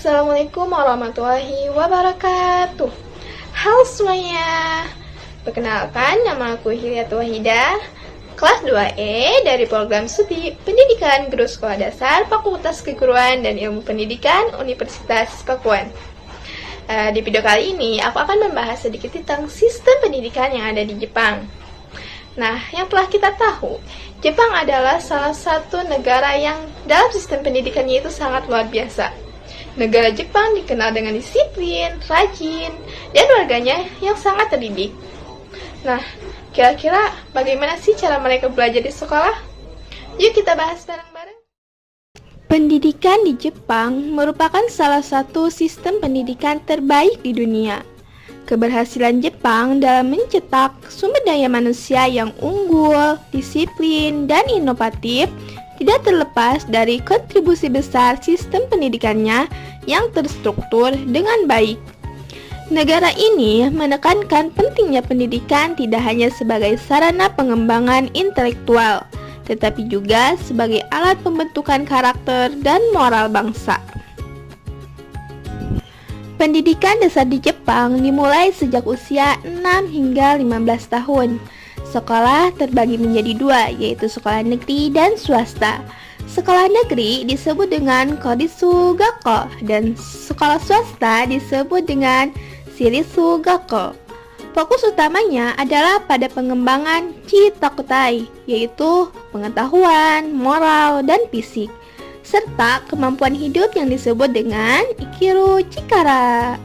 Assalamualaikum warahmatullahi wabarakatuh. Halo semuanya. Perkenalkan, nama aku Hilyatul Wahidah, kelas 2E dari program studi Pendidikan Guru Sekolah Dasar Fakultas Keguruan dan Ilmu Pendidikan Universitas Pakuan. Di video kali ini, aku akan membahas sedikit tentang sistem pendidikan yang ada di Jepang. Nah, yang telah kita tahu, Jepang adalah salah satu negara yang dalam sistem pendidikannya itu sangat luar biasa. Negara Jepang dikenal dengan disiplin, rajin, dan warganya yang sangat terdidik. Nah, kira-kira bagaimana sih cara mereka belajar di sekolah? Yuk kita bahas bareng-bareng. Pendidikan di Jepang merupakan salah satu sistem pendidikan terbaik di dunia. Keberhasilan Jepang dalam mencetak sumber daya manusia yang unggul, disiplin, dan inovatif tidak terlepas dari kontribusi besar sistem pendidikannya yang terstruktur dengan baik. Negara ini menekankan pentingnya pendidikan tidak hanya sebagai sarana pengembangan intelektual, tetapi juga sebagai alat pembentukan karakter dan moral bangsa. Pendidikan dasar di Jepang dimulai sejak usia 6 hingga 15 tahun. Sekolah terbagi menjadi dua, yaitu sekolah negeri dan swasta. Sekolah negeri disebut dengan Korisu Gakko dan sekolah swasta disebut dengan Shirisu Gakko. Fokus utamanya adalah pada pengembangan Chitakutai, yaitu pengetahuan, moral, dan fisik, serta kemampuan hidup yang disebut dengan Ikiru Chikara.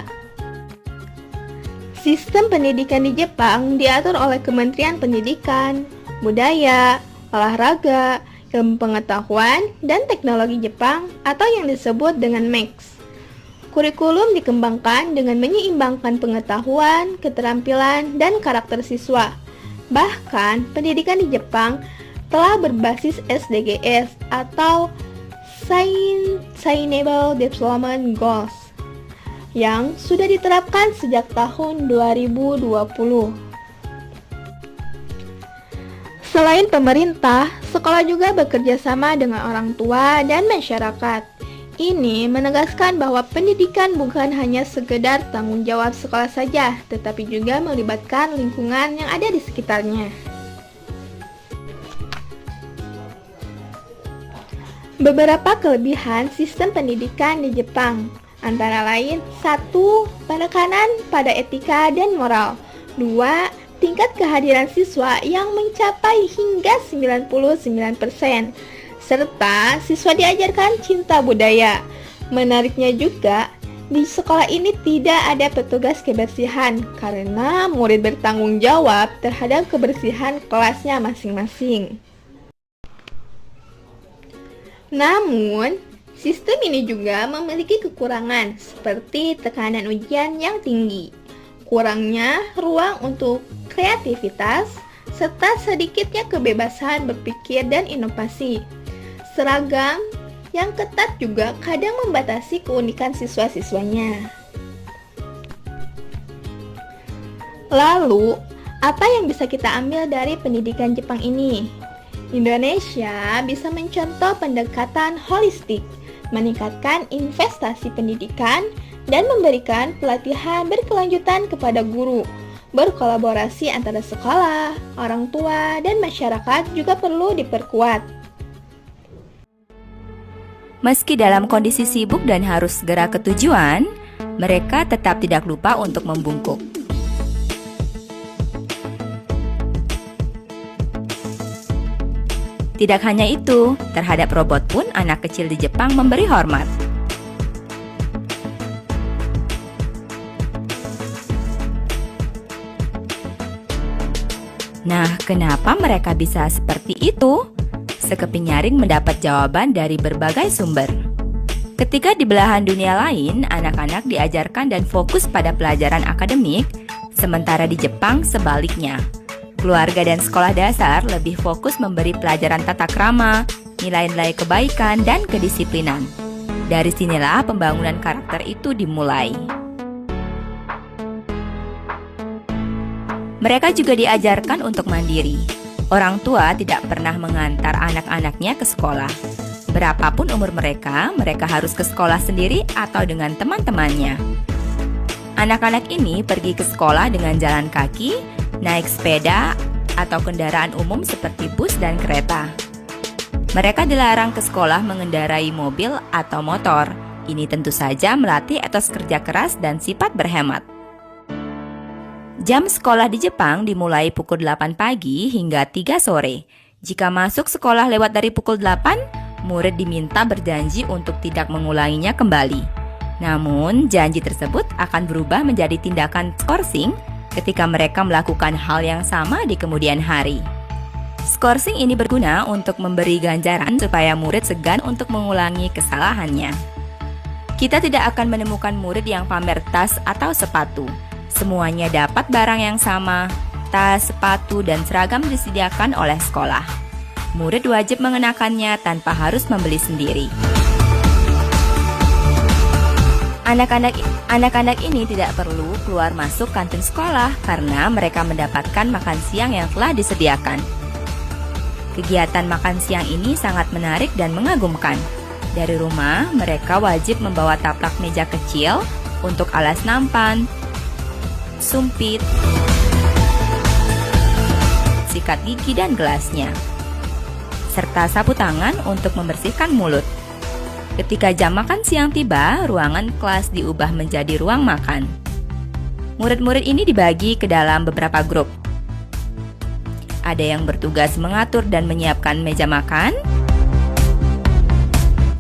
Sistem pendidikan di Jepang diatur oleh Kementerian Pendidikan, Budaya, Olahraga, Ilmu Pengetahuan, dan Teknologi Jepang atau yang disebut dengan MEX. Kurikulum dikembangkan dengan menyeimbangkan pengetahuan, keterampilan, dan karakter siswa. Bahkan, pendidikan di Jepang telah berbasis SDGs atau Sustainable Development Goals yang sudah diterapkan sejak tahun 2020. Selain pemerintah, sekolah juga bekerja sama dengan orang tua dan masyarakat. Ini menegaskan bahwa pendidikan bukan hanya sekedar tanggung jawab sekolah saja, tetapi juga melibatkan lingkungan yang ada di sekitarnya. Beberapa kelebihan sistem pendidikan di Jepang antara lain: 1. Penekanan pada etika dan moral. 2. Tingkat kehadiran siswa yang mencapai hingga 99%, serta siswa diajarkan cinta budaya. Menariknya juga, di sekolah ini tidak ada petugas kebersihan karena murid bertanggung jawab terhadap kebersihan kelasnya masing-masing. Namun, sistem ini juga memiliki kekurangan seperti tekanan ujian yang tinggi, kurangnya ruang untuk kreativitas, serta sedikitnya kebebasan berpikir dan inovasi. Seragam yang ketat juga kadang membatasi keunikan siswa-siswanya. Lalu, apa yang bisa kita ambil dari pendidikan Jepang ini? Indonesia bisa mencontoh pendekatan holistik, meningkatkan investasi pendidikan, dan memberikan pelatihan berkelanjutan kepada guru. Berkolaborasi antara sekolah, orang tua, dan masyarakat juga perlu diperkuat. Meski dalam kondisi sibuk dan harus segera ke tujuan, mereka tetap tidak lupa untuk membungkuk. Tidak hanya itu, terhadap robot pun anak kecil di Jepang memberi hormat. Nah, kenapa mereka bisa seperti itu? Sekeping nyaring mendapat jawaban dari berbagai sumber. Ketika di belahan dunia lain, anak-anak diajarkan dan fokus pada pelajaran akademik, sementara di Jepang sebaliknya. Keluarga dan sekolah dasar lebih fokus memberi pelajaran tata krama, nilai-nilai kebaikan, dan kedisiplinan. Dari sinilah pembangunan karakter itu dimulai. Mereka juga diajarkan untuk mandiri. Orang tua tidak pernah mengantar anak-anaknya ke sekolah. Berapapun umur mereka, mereka harus ke sekolah sendiri atau dengan teman-temannya. Anak-anak ini pergi ke sekolah dengan jalan kaki, naik sepeda, atau kendaraan umum seperti bus dan kereta. Mereka dilarang ke sekolah mengendarai mobil atau motor. Ini tentu saja melatih etos kerja keras dan sifat berhemat. Jam sekolah di Jepang dimulai pukul 8 pagi hingga 3 sore. Jika masuk sekolah lewat dari pukul 8, murid diminta berjanji untuk tidak mengulanginya kembali. Namun, janji tersebut akan berubah menjadi tindakan skorsing ketika mereka melakukan hal yang sama di kemudian hari. Skorsing ini berguna untuk memberi ganjaran supaya murid segan untuk mengulangi kesalahannya. Kita tidak akan menemukan murid yang pamer tas atau sepatu. Semuanya dapat barang yang sama, tas, sepatu, dan seragam disediakan oleh sekolah. Murid wajib mengenakannya tanpa harus membeli sendiri. Anak-anak ini tidak perlu keluar masuk kantin sekolah karena mereka mendapatkan makan siang yang telah disediakan. Kegiatan makan siang ini sangat menarik dan mengagumkan. Dari rumah, mereka wajib membawa taplak meja kecil untuk alas nampan, sumpit, sikat gigi dan gelasnya, serta sapu tangan untuk membersihkan mulut. Ketika jam makan siang tiba, ruangan kelas diubah menjadi ruang makan. Murid-murid ini dibagi ke dalam beberapa grup. Ada yang bertugas mengatur dan menyiapkan meja makan,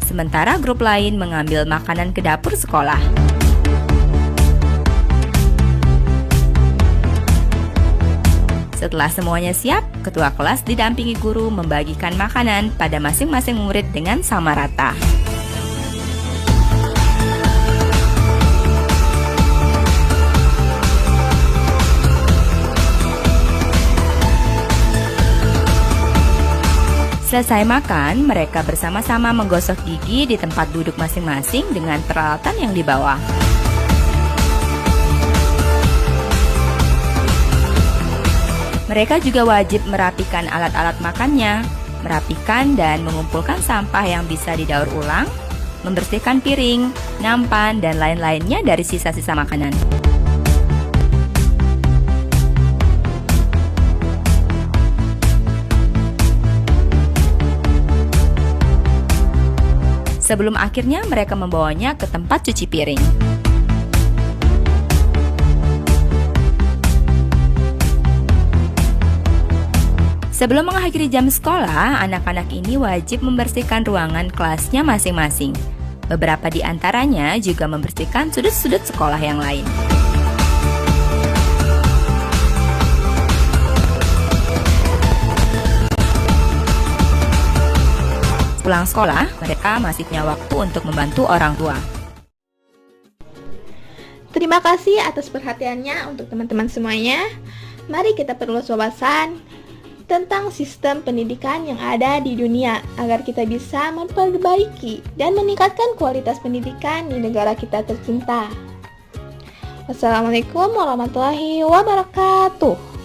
sementara grup lain mengambil makanan ke dapur sekolah. Setelah semuanya siap, ketua kelas didampingi guru membagikan makanan pada masing-masing murid dengan sama rata. Selesai makan, mereka bersama-sama menggosok gigi di tempat duduk masing-masing dengan peralatan yang dibawa. Mereka juga wajib merapikan alat-alat makannya, merapikan dan mengumpulkan sampah yang bisa didaur ulang, membersihkan piring, nampan, dan lain-lainnya dari sisa-sisa makanan. Sebelum akhirnya mereka membawanya ke tempat cuci piring. Sebelum mengakhiri jam sekolah, anak-anak ini wajib membersihkan ruangan kelasnya masing-masing. Beberapa di antaranya juga membersihkan sudut-sudut sekolah yang lain. Pulang sekolah, mereka masih punya waktu untuk membantu orang tua. Terima kasih atas perhatiannya untuk teman-teman semuanya. Mari kita perluas wawasan tentang sistem pendidikan yang ada di dunia agar kita bisa memperbaiki dan meningkatkan kualitas pendidikan di negara kita tercinta. Wassalamualaikum warahmatullahi wabarakatuh.